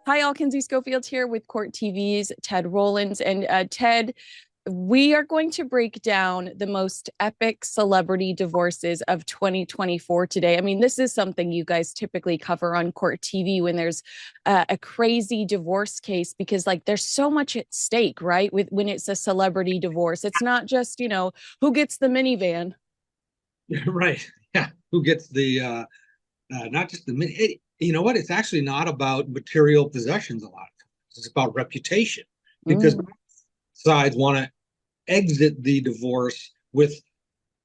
Hi, all. Kinsey Schofield here with Court TV's Ted Rowlands. And Ted, we are going to break down the most epic celebrity divorces of 2024 today. I mean, this is something you guys typically cover on Court TV when there's a crazy divorce case, because like there's so much at stake, right? With when it's a celebrity divorce, it's not just, who gets the minivan. Right. Yeah. Who gets the not just the you know what? It's actually not about material possessions a lot of times. It's about reputation because Mm. sides want to exit the divorce with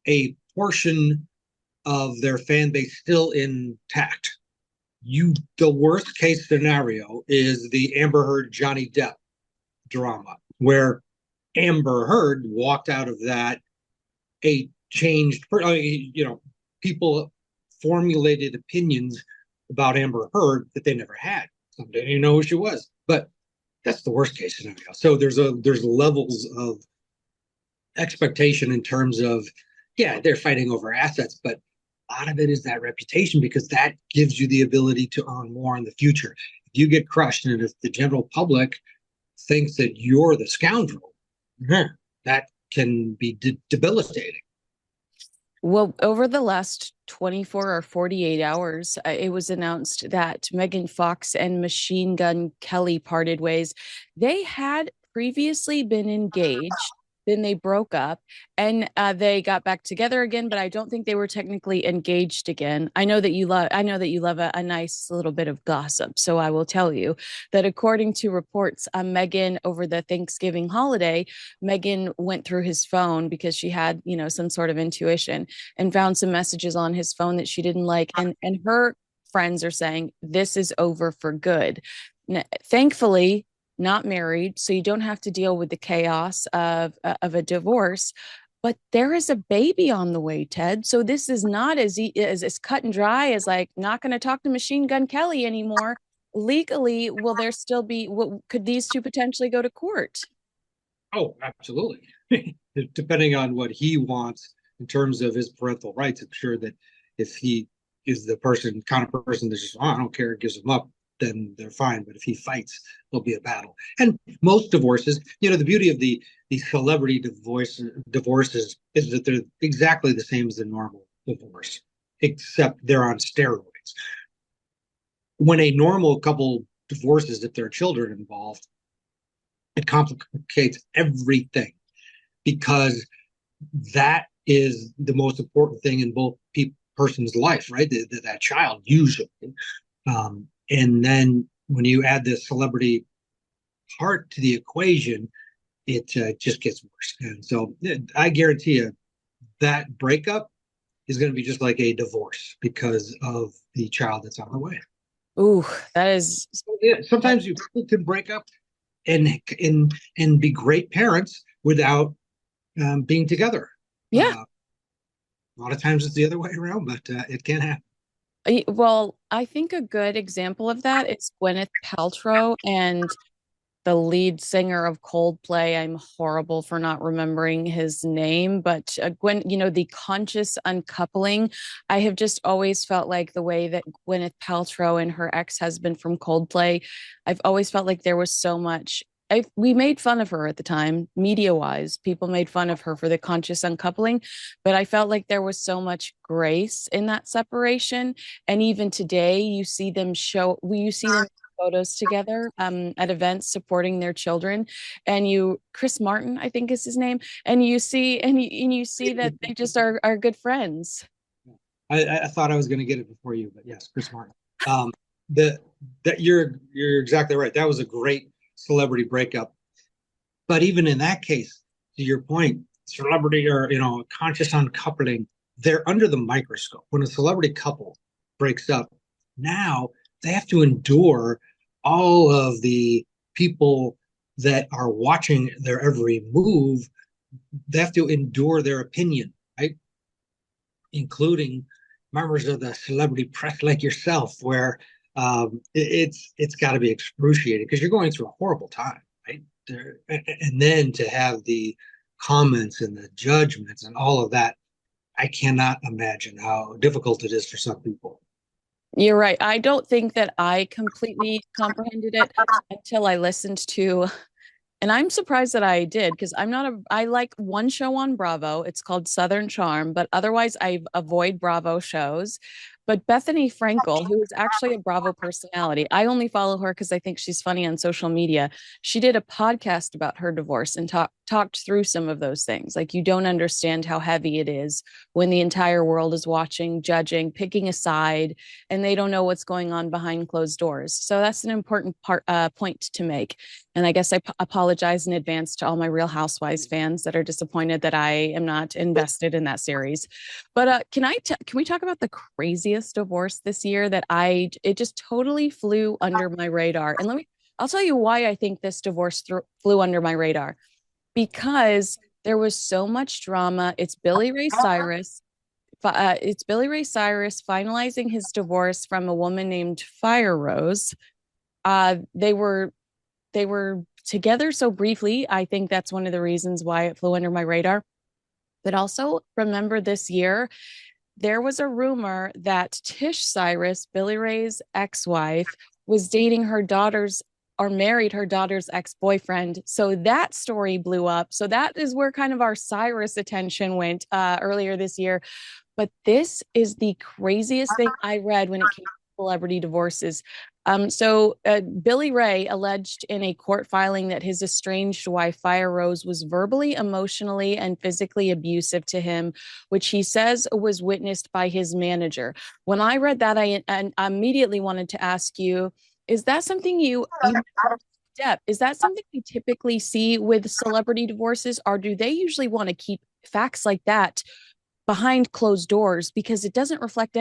a portion of their fan base still intact. The worst case scenario is the Amber Heard Johnny Depp drama, where Amber Heard walked out of that a changed, people formulated opinions about Amber Heard that they never had. Some didn't even know who she was. But that's the worst case scenario. So there's levels of expectation in terms of, yeah, they're fighting over assets, but a lot of it is that reputation, because that gives you the ability to earn more in the future. If you get crushed, and if the general public thinks that you're the scoundrel, that can be debilitating. Well, over the last 24 or 48 hours, it was announced that Megan Fox and Machine Gun Kelly parted ways. They had previously been engaged, then they broke up, and they got back together again, but I don't think they were technically engaged again. I know that you love a nice little bit of gossip, so I will tell you that according to reports, Megan, over the Thanksgiving holiday, Megan went through his phone because she had, some sort of intuition, and found some messages on his phone that she didn't like. And her friends are saying this is over for good. Thankfully, not married, so you don't have to deal with the chaos of a divorce. But there is a baby on the way, Ted. So this is not as cut and dry as like not going to talk to Machine Gun Kelly anymore. Legally, will there still be? Could these two potentially go to court? Oh, absolutely. Depending on what he wants in terms of his parental rights, I'm sure that if he is the kind of person that's just, oh, I don't care, gives them up, then they're fine. But if he fights, there'll be a battle. And most divorces, the beauty of the celebrity divorces is that they're exactly the same as a normal divorce, except they're on steroids. When a normal couple divorces, if there are children involved, it complicates everything, because that is the most important thing in both person's life, right? That child, usually. And then when you add the celebrity part to the equation, it just gets worse. And so I guarantee you that breakup is going to be just like a divorce because of the child that's on the way. Ooh, that is. Yeah, sometimes you can break up and be great parents without being together. Yeah. A lot of times it's the other way around, but it can happen. Well, I think a good example of that is Gwyneth Paltrow and the lead singer of Coldplay. I'm horrible for not remembering his name, but the conscious uncoupling. I have just always felt like the way that Gwyneth Paltrow and her ex-husband from Coldplay, I've always felt like there was so much. We made fun of her at the time, media wise. People made fun of her for the conscious uncoupling, but I felt like there was so much grace in that separation. And even today, you see them photos together at events supporting their children, and Chris Martin, I think is his name, and you see that they just are good friends. I thought I was going to get it before you, but yes, Chris Martin. The that you're exactly right. That was a great celebrity breakup. But even in that case, to your point, celebrity or conscious uncoupling, they're under the microscope. When a celebrity couple breaks up, now they have to endure all of the people that are watching their every move. They have to endure their opinion, right? Including members of the celebrity press like yourself, where it's got to be excruciating because you're going through a horrible time, right? And then to have the comments and the judgments and all of that, I cannot imagine how difficult it is for some people. You're right. I don't think that I completely comprehended it until I listened to, and I'm surprised that I did because I like one show on Bravo. It's called Southern Charm, but otherwise I avoid Bravo shows. But Bethany Frankel, who is actually a Bravo personality, I only follow her because I think she's funny on social media. She did a podcast about her divorce and talked through some of those things. Like, you don't understand how heavy it is when the entire world is watching, judging, picking a side, and they don't know what's going on behind closed doors. So that's an important point to make. And I guess I apologize in advance to all my Real Housewives fans that are disappointed that I am not invested in that series. But can we talk about the craziest divorce this year that it just totally flew under my radar? And I'll tell you why I think this divorce flew under my radar, because there was so much drama. It's Billy Ray Cyrus finalizing his divorce from a woman named Fire Rose. They were together so briefly. I think that's one of the reasons why it flew under my radar. But also remember, this year there was a rumor that Tish Cyrus, Billy Ray's ex-wife, was dating her daughter's or married her daughter's ex-boyfriend. So that story blew up. So that is where kind of our Cyrus attention went earlier this year. But this is the craziest thing I read when it came to celebrity divorces. Billy Ray alleged in a court filing that his estranged wife, Fire Rose, was verbally, emotionally, and physically abusive to him, which he says was witnessed by his manager. When I read that, I immediately wanted to ask you, is that something you Deb, is that something we typically see with celebrity divorces, or do they usually want to keep facts like that behind closed doors because it doesn't reflect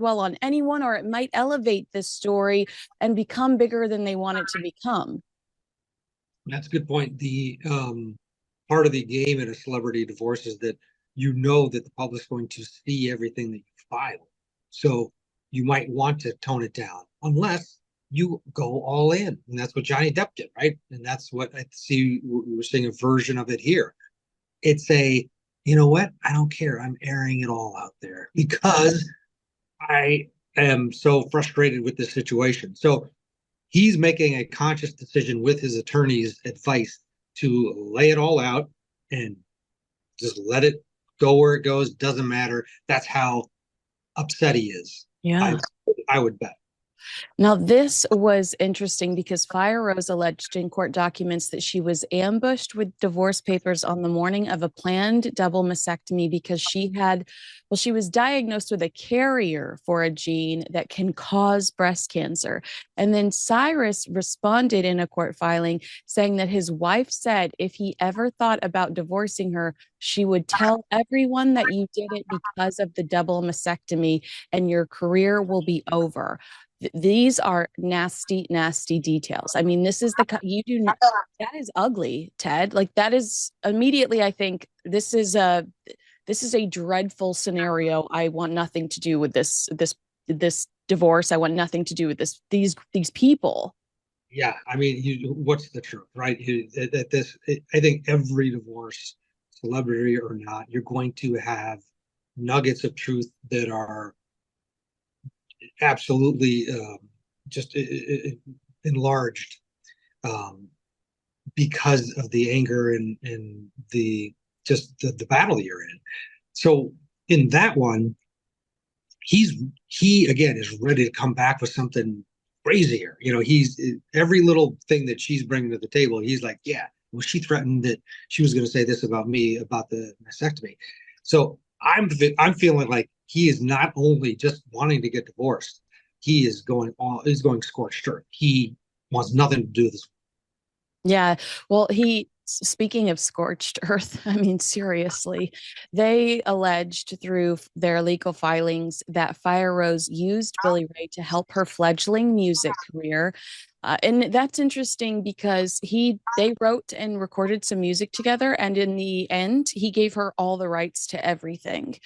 well on anyone, or it might elevate this story and become bigger than they want it to become? That's a good point. The part of the game in a celebrity divorce is that you know that the public's going to see everything that you file. So you might want to tone it down unless you go all in. And that's what Johnny Depp did, right? And that's what I see. We're seeing a version of it here. It's you know what? I don't care. I'm airing it all out there because I am so frustrated with this situation. So he's making a conscious decision with his attorney's advice to lay it all out and just let it go where it goes. Doesn't matter. That's how upset he is. Yeah. I I would bet. Now, this was interesting because Fire Rose alleged in court documents that she was ambushed with divorce papers on the morning of a planned double mastectomy because she was diagnosed with a carrier for a gene that can cause breast cancer. And then Cyrus responded in a court filing saying that his wife said if he ever thought about divorcing her, she would tell everyone that you did it because of the double mastectomy and your career will be over. These are nasty, nasty details. I mean, this is you do not, that is ugly, Ted. Like, that is immediately, I think this is a dreadful scenario. I want nothing to do with this divorce. I want nothing to do with these people. Yeah, I mean, what's the truth, right? I think every divorce, celebrity or not, you're going to have nuggets of truth that are absolutely just enlarged um, because of the anger and the battle you're in. So in that one, he again is ready to come back with something crazier. He's every little thing that she's bringing to the table. He's like, yeah, well, she threatened that she was going to say this about me about the mastectomy. So I'm feeling like he is not only just wanting to get divorced, he's going scorched earth. He wants nothing to do with this. Yeah. Well, speaking of scorched earth, I mean, seriously, they alleged through their legal filings that Fire Rose used Billy Ray to help her fledgling music career. And that's interesting because they wrote and recorded some music together, and in the end, he gave her all the rights to everything.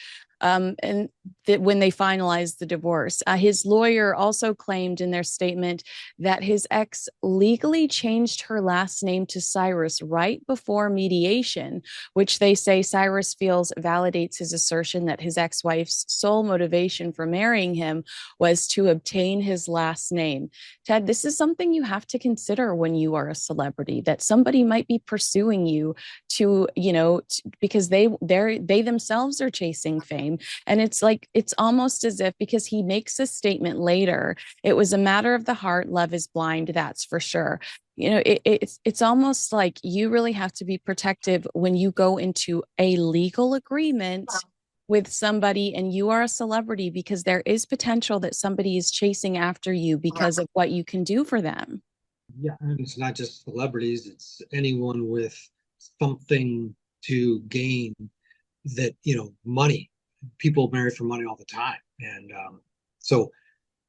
And that when they finalized the divorce, his lawyer also claimed in their statement that his ex legally changed her last name to Cyrus right before mediation, which they say Cyrus feels validates his assertion that his ex-wife's sole motivation for marrying him was to obtain his last name. Ted, this is something you have to consider when you are a celebrity, that somebody might be pursuing you to, because they themselves are chasing fame. And it's like, it's almost as if, because he makes a statement later, it was a matter of the heart, love is blind, that's for sure. It's almost like you really have to be protective when you go into a legal agreement with somebody and you are a celebrity, because there is potential that somebody is chasing after you because of what you can do for them. Yeah, and it's not just celebrities, it's anyone with something to gain, that, money. People marry for money all the time. And so,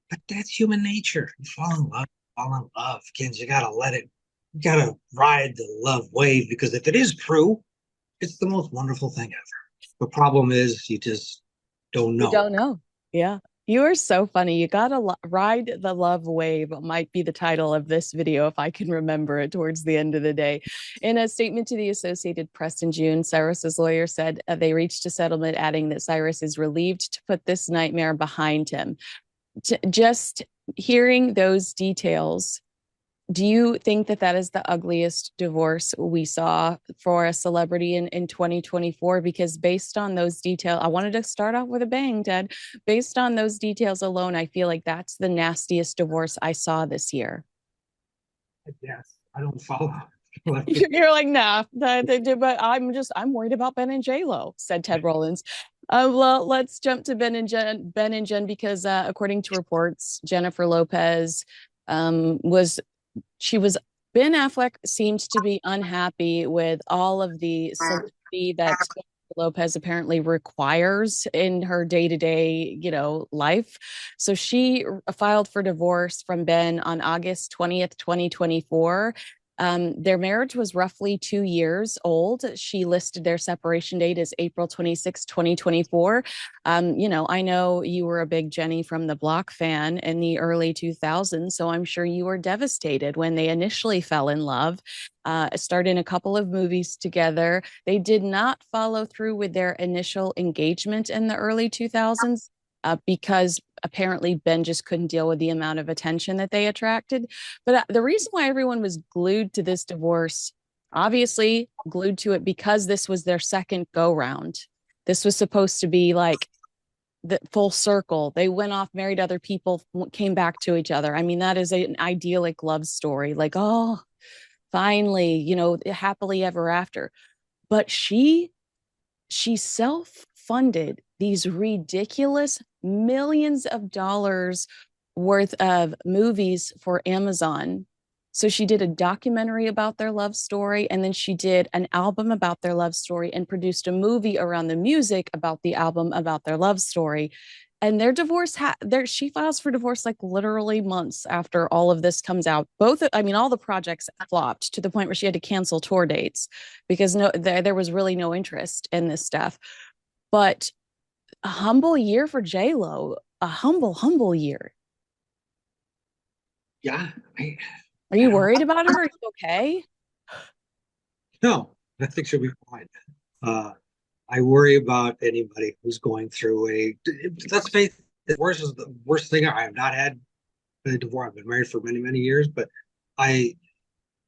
but that's human nature. You fall in love, kids. You gotta let it, you gotta ride the love wave, because if it is true, it's the most wonderful thing ever. The problem is you just don't You know. don't know. Yeah. You are so funny. You gotta ride the love wave, might be the title of this video if I can remember it towards the end of the day. In a statement to the Associated Press in June, Cyrus's lawyer said they reached a settlement, adding that Cyrus is relieved to put this nightmare behind him. Just hearing those details, do you think that that is the ugliest divorce we saw for a celebrity in 2024? Because based on those details, I wanted to start off with a bang, Ted. Based on those details alone, I feel like that's the nastiest divorce I saw this year. Yes, I don't follow. You're like, nah, but I'm worried about Ben and JLo, said Ted Rowlands. Well, let's jump to Ben and Jen, because according to reports, Jennifer Lopez was she was Ben Affleck seemed to be unhappy with all of the celebrity that Lopez apparently requires in her day-to-day, life. So she filed for divorce from Ben on August 20th, 2024. Their marriage was roughly 2 years old. She listed their separation date as April 26, 2024. I know you were a big Jenny from the Block fan in the early 2000s, so I'm sure you were devastated when they initially fell in love. Starred in a couple of movies together. They did not follow through with their initial engagement in the early 2000s. Because apparently Ben just couldn't deal with the amount of attention that they attracted. But the reason why everyone was glued to this divorce, obviously glued to it, because this was their second go round. This was supposed to be like the full circle. They went off, married other people, came back to each other. I mean, that is an idyllic love story. Like, oh, finally, happily ever after. But she self-funded these ridiculous millions of dollars worth of movies for Amazon. So she did a documentary about their love story, and then she did an album about their love story and produced a movie around the music about the album about their love story. And their divorce, she files for divorce like literally months after all of this comes out. All the projects flopped to the point where she had to cancel tour dates because there was really no interest in this stuff. But a humble year for JLo, a humble year. Yeah, Are you worried about her? Are you okay? no, I think she'll be fine. Uh, I worry about anybody who's going through let's face it, divorce is the worst thing. I have not had a divorce. I've been married for many, many years, but I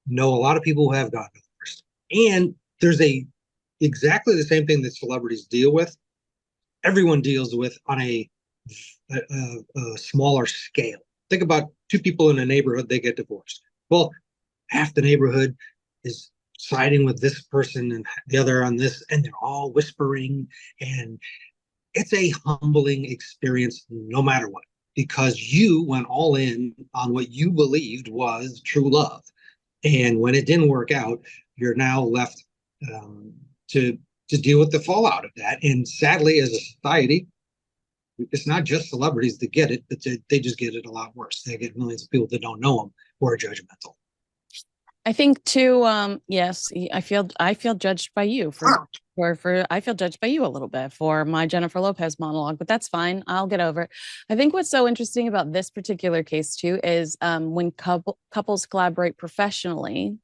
know a lot of people who have gotten divorced. And there's exactly the same thing that celebrities deal with. Everyone deals with on a smaller scale. Think about two people in a neighborhood, they get divorced. Well, half the neighborhood is siding with this person and the other on this, and they're all whispering. And it's a humbling experience no matter what, because you went all in on what you believed was true love. And when it didn't work out, you're now left um, to deal with the fallout of that. And sadly, as a society, it's not just celebrities that get it, but they just get it a lot worse. They get millions of people that don't know them who are judgmental. I think too, yes, I feel judged by you for I feel judged by you a little bit for my Jennifer Lopez monologue, but that's fine. I'll get over it. I think what's so interesting about this particular case too is when couples collaborate professionally,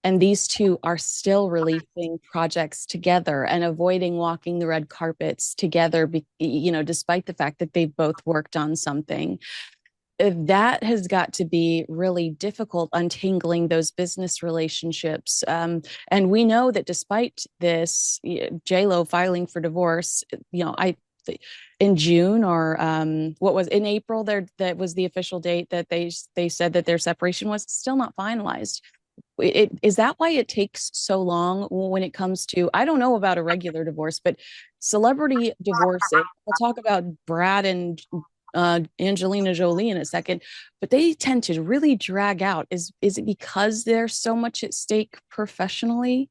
and these two are still releasing projects together and avoiding walking the red carpets together, despite the fact that they've both worked on something. That has got to be really difficult, untangling those business relationships. And we know that despite this, JLo filing for divorce, I in June or what was in April there, that was the official date that they said that their separation was still not finalized. Is that why it takes so long when it comes to, I don't know about a regular divorce, but celebrity divorces? We'll talk about Brad and Angelina Jolie in a second, but they tend to really drag out. Is it because there's so much at stake professionally?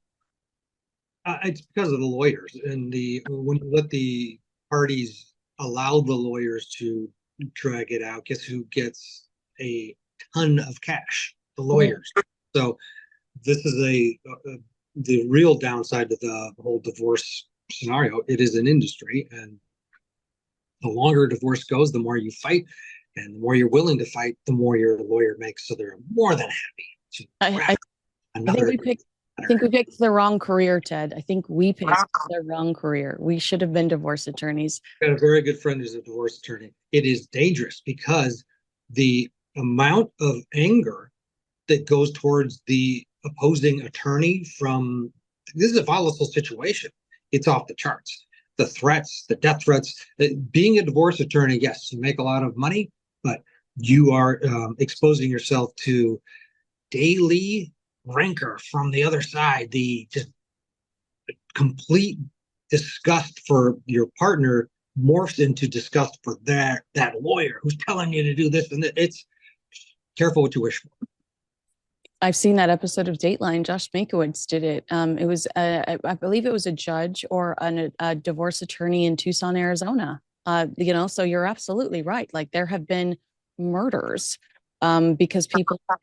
It's because of the lawyers and the when you let the parties allow the lawyers to drag it out, guess who gets a ton of cash? The lawyers. So this is the real downside to the whole divorce scenario. It is an industry, and the longer a divorce goes, the more you fight, and the more you're willing to fight, the more your lawyer makes. So they're more than happy to I think we picked. I think we picked the wrong career, Ted. I think we picked the wrong career. We should have been divorce attorneys. Got a very good friend who's a divorce attorney. It is dangerous because the amount of anger that goes towards the opposing attorney from this is a volatile situation. It's off the charts. The threats, the death threats. Being a divorce attorney, yes, you make a lot of money, but you are exposing yourself to daily rancor from the other side, the just complete disgust for your partner morphs into disgust for that lawyer who's telling you to do this and that. It's careful what you wish for. I've seen that episode of Dateline. Josh Mankiewicz did it. It was, I believe it was a judge or a divorce attorney in Tucson, Arizona. So you're absolutely right. Like there have been murders because people have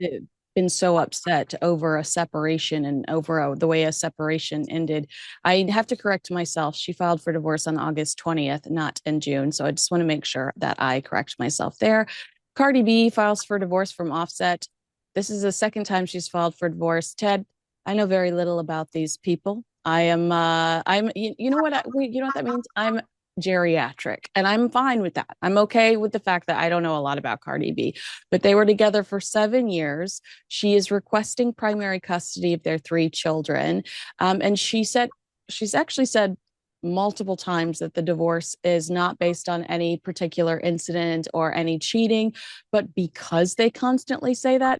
been so upset over a separation and over the way a separation ended. I have to correct myself. She filed for divorce on August 20th, not in June. So I just want to make sure that I correct myself there. Cardi B files for divorce from Offset. This is the second time she's filed for divorce. Ted, I know very little about these people. You know what that means? I'm geriatric and I'm fine with that. I'm okay with the fact that I don't know a lot about Cardi B, but they were together for 7 years. She is requesting primary custody of their three children. And she's actually said multiple times that the divorce is not based on any particular incident or any cheating, but because they constantly say that,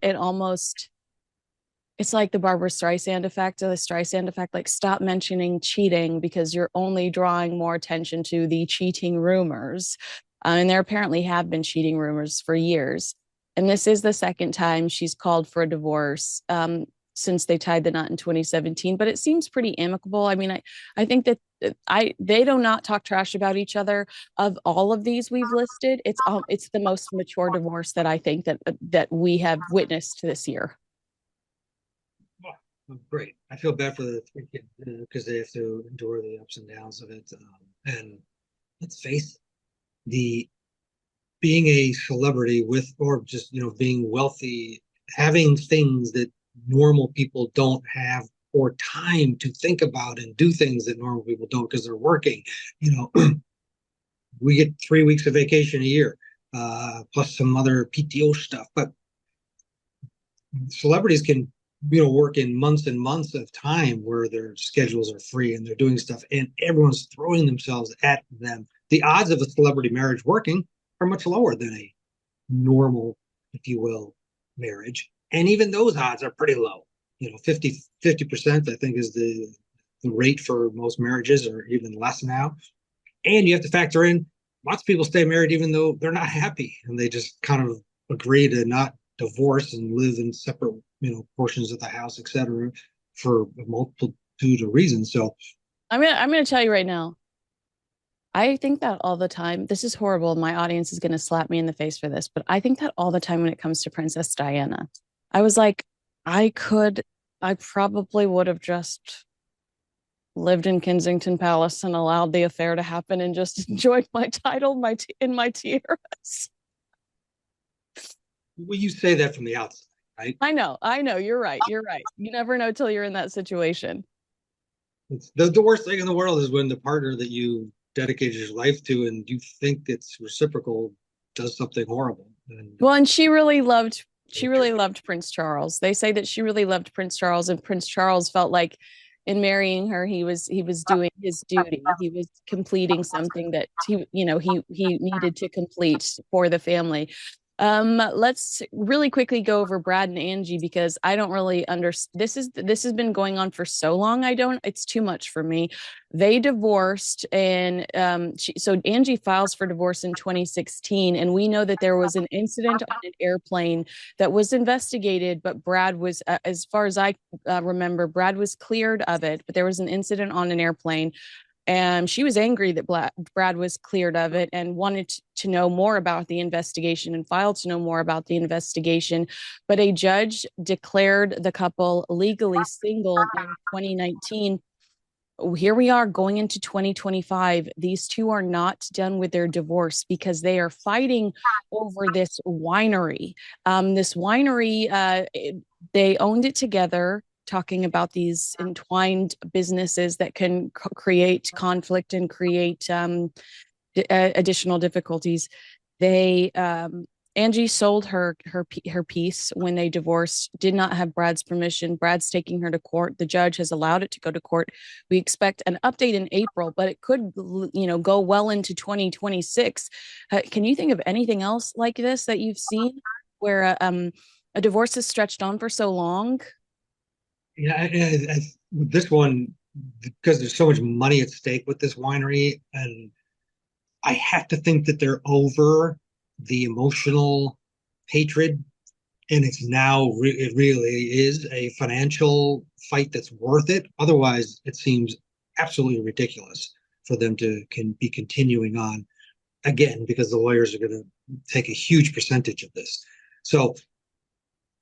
it's like the Barbara Streisand effect or the Streisand effect. Like, stop mentioning cheating because you're only drawing more attention to the cheating rumors. And there apparently have been cheating rumors for years. And this is the second time she's called for a divorce since they tied the knot in 2017. But it seems pretty amicable. I mean, I think that they do not talk trash about each other. Of all of these we've listed, it's the most mature divorce that I think that we have witnessed this year. Great. I feel bad for the three kids because they have to endure the ups and downs of it. And let's face it, the being a celebrity with, or just being wealthy, having things that normal people don't have, or time to think about and do things that normal people don't because they're working. We get 3 weeks of vacation a year, plus some other PTO stuff. But celebrities can work in months and months of time where their schedules are free and they're doing stuff and everyone's throwing themselves at them. The odds of a celebrity marriage working are much lower than a normal, if you will, marriage. And even those odds are pretty low. 50% I think is the rate for most marriages, or even less now. And you have to factor in lots of people stay married even though they're not happy and they just kind of agree to not divorce and live in separate portions of the house, etc., for a multitude of reasons. So I'm gonna tell you right now, I think that all the time. This is horrible. My audience is going to slap me in the face for this, but I think that all the time when it comes to Princess Diana. I was like, I could, I probably would have just lived in Kensington Palace and allowed the affair to happen and just enjoyed my title, in my tiaras. Well, you say that from the outside, right? I know, you're right. You're right. You never know till you're in that situation. It's the worst thing in the world is when the partner that you dedicated your life to and you think it's reciprocal does something horrible. And Well, and she really loved Prince Charles. They say that she really loved Prince Charles, and Prince Charles felt like in marrying her, he was doing his duty. He was completing something that he needed to complete for the family. Let's really quickly go over Brad and Angie because I don't really understand. This has been going on for so long. It's too much for me. They divorced, and so Angie files for divorce in 2016, and we know that there was an incident on an airplane that was investigated, but Brad was, as far as I remember, Brad was cleared of it, but there was an incident on an airplane and she was angry that Brad was cleared of it and wanted to know more about the investigation and filed to know more about the investigation. But a judge declared the couple legally single in 2019. Here we are going into 2025. These two are not done with their divorce because they are fighting over this winery. This winery, they owned it together, talking about these entwined businesses that can create conflict and create additional difficulties. They Angie sold her piece when they divorced, did not have Brad's permission. Brad's taking her to court. The judge has allowed it to go to court. We expect an update in April, but it could, go well into 2026. Can you think of anything else like this that you've seen where a divorce is stretched on for so long? yeah, with this one, because there's so much money at stake with this winery, and I have to think that they're over the emotional hatred, and it really is a financial fight that's worth it. Otherwise, it seems absolutely ridiculous for them to can be continuing on again because the lawyers are going to take a huge percentage of this. So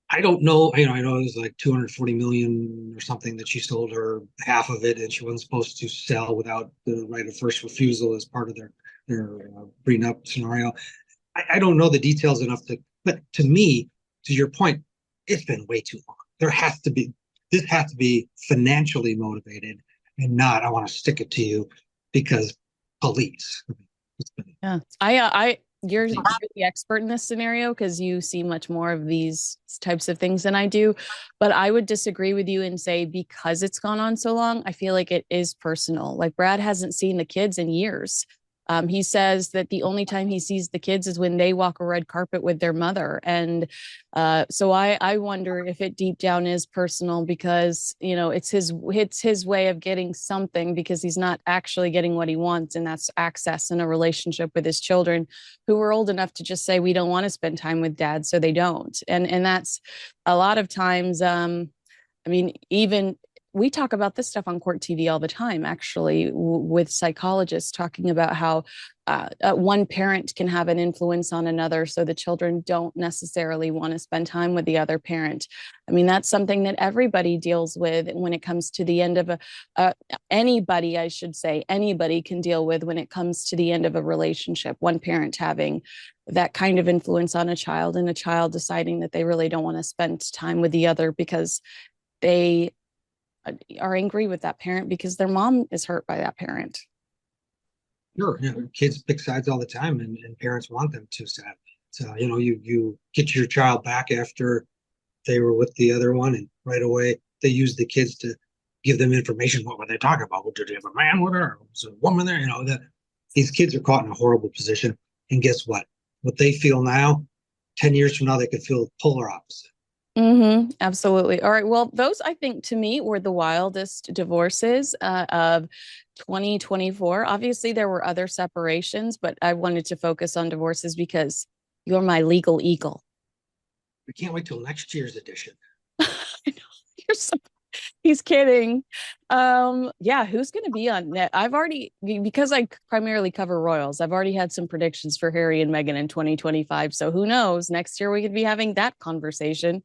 I don't know. I know it was like 240 million or something that she sold her half of it, and she wasn't supposed to sell without the right of first refusal as part of their prenup scenario. I don't know the details enough but to me, to your point, it's been way too long. This has to be financially motivated and not, I want to stick it to you because police. It's been, Yeah, you're the expert in this scenario because you see much more of these types of things than I do. But I would disagree with you and say because it's gone on so long, I feel like it is personal. Like Brad hasn't seen the kids in years. He says that the only time he sees the kids is when they walk a red carpet with their mother. And so I wonder if it deep down is personal because, it's his way of getting something because he's not actually getting what he wants. And that's access in a relationship with his children who are old enough to just say, we don't want to spend time with dad. So they don't. And that's a lot of times, even we talk about this stuff on Court TV all the time, actually, with psychologists talking about how one parent can have an influence on another. So the children don't necessarily want to spend time with the other parent. I mean, that's something that everybody deals with when it comes to the end of anybody, I should say, anybody can deal with when it comes to the end of a relationship. One parent having that kind of influence on a child and a child deciding that they really don't want to spend time with the other because they are angry with that parent because their mom is hurt by that parent. sure, kids pick sides all the time, and parents want them to, sadly. So, you get your child back after they were with the other one, and right away they use the kids to give them information. What were they talking about? Did they have a man with her? Or was there a woman there? These kids are caught in a horrible position. And guess what? What they feel now, 10 years from now, they could feel polar opposite. Absolutely. All right. Well, those I think to me were the wildest divorces of 2024. Obviously, there were other separations, but I wanted to focus on divorces because you're my legal eagle. We can't wait till next year's edition. I know. You're so He's kidding. Yeah, who's going to be on net? I've already, because I primarily cover royals, I've already had some predictions for Harry and Meghan in 2025. So who knows? Next year we could be having that conversation.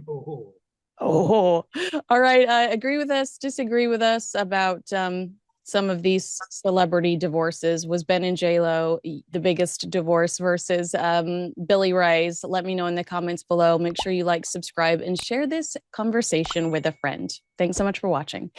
Oh. Oh, all right. Agree with us, disagree with us about some of these celebrity divorces. Was Ben and JLo the biggest divorce versus Billy Ray's? Let me know in the comments below. Make sure you like, subscribe, and share this conversation with a friend. Thanks so much for watching.